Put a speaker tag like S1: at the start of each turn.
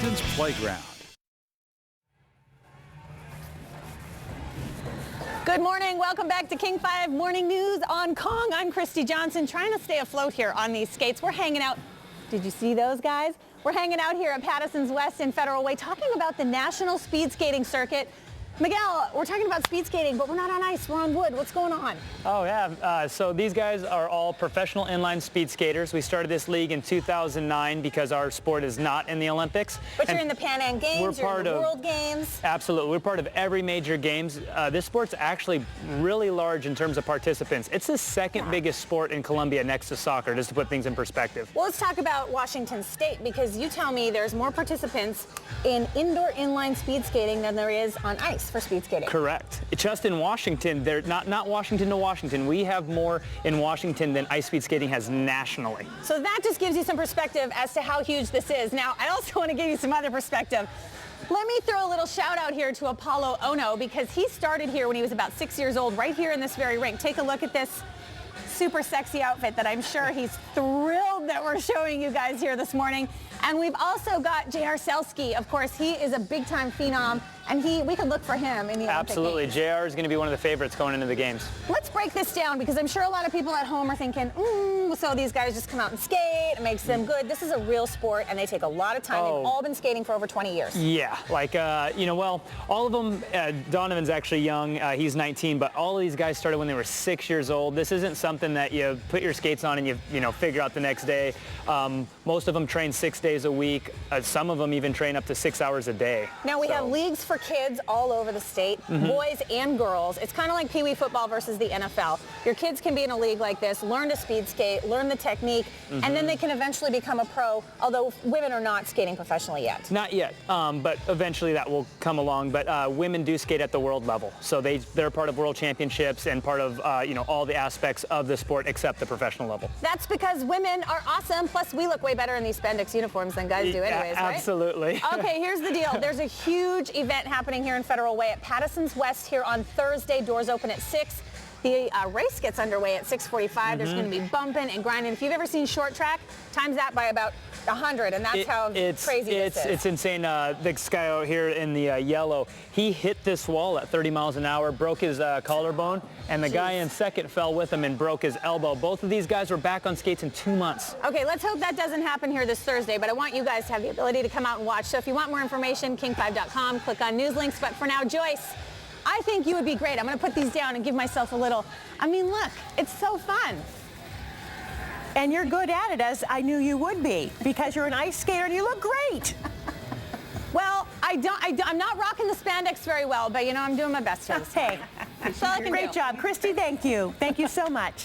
S1: Washington's playground.
S2: Good morning. Welcome back to King 5 Morning News on Kong. I'm Christy Johnson, trying to stay afloat here on these skates. We're hanging out. Did you see those guys? We're hanging out here at Pattison's West in Federal Way talking about the National Speed Skating Circuit. Miguel, we're talking about speed skating, but we're not on ice, we're on wood. What's going on?
S3: Oh, yeah. So these guys are all professional inline speed skaters. We started this league in 2009 because our sport is not in the Olympics.
S2: But you're in the Pan Am Games, you're in the World Games.
S3: Absolutely. We're part of every major games. This sport's actually really large in terms of participants. It's the second biggest sport in Colombia next to soccer, just to put things in perspective.
S2: Well, let's talk about Washington State, because you tell me there's more participants in indoor inline speed skating than there is on ice for speed skating.
S3: Correct. Just in Washington, they're not Washington to Washington. We have more in Washington than ice speed skating has nationally.
S2: So that just gives you some perspective as to how huge this is. Now, I also want to give you some other perspective. Let me throw a little shout out here to Apollo Ono, because he started here when he was about 6 years old, right here in this very rink. Take a look at this super sexy outfit that I'm sure he's thrilled that we're showing you guys here this morning. And we've also got J.R. Selski. Of course, he is a big-time phenom, and we could look for him in the Olympic
S3: Absolutely.
S2: Games.
S3: JR is going to be one of the favorites going into the games.
S2: Let's break this down, because I'm sure a lot of people at home are thinking, so these guys just come out and skate, it makes them good. This is a real sport, and they take a lot of time. They've all been skating for over 20 years.
S3: Yeah, like, well, all of them, Donovan's actually young, he's 19, but all of these guys started when they were 6 years old. This isn't something that you put your skates on and you figure out the next day. Most of them train 6 days a week. Some of them even train up to 6 hours a day.
S2: Now, we have leagues for kids all over the state, boys and girls. It's kind of like Pee Wee football versus the NFL. Your kids can be in a league like this, learn to speed skate, learn the technique, and then they can eventually become a pro, although women are not skating professionally yet.
S3: Not yet, but eventually that will come along. But women do skate at the world level. So they're part of world championships and part of, all the aspects of the sport except the professional level.
S2: That's because women are awesome, plus we look way better in these spandex uniforms than guys do anyways, right?
S3: Absolutely.
S2: Okay, here's the deal. There's a huge event happening here in Federal Way at Pattison's West here on Thursday. Doors open at 6. The race gets underway at 6:45. There's going to be bumping and grinding. If you've ever seen short track, times that by about 100, and that's how crazy this is.
S3: It's insane. This guy out here in the yellow, he hit this wall at 30 miles an hour, broke his collarbone, and the guy in second fell with him and broke his elbow. Both of these guys were back on skates in 2 months.
S2: Okay, let's hope that doesn't happen here this Thursday, but I want you guys to have the ability to come out and watch. So if you want more information, king5.com, click on news links. But for now, Joyce, I think you would be great. I'm going to put these down and give myself a little, look, it's so fun.
S4: And you're good at it, as I knew you would be, because you're an ice skater and you look great.
S2: Well, I'm not rocking the spandex very well, but I'm doing my best here.
S4: Hey,
S2: That's all I can do.
S4: Great job. Christy, thank you. Thank you so much.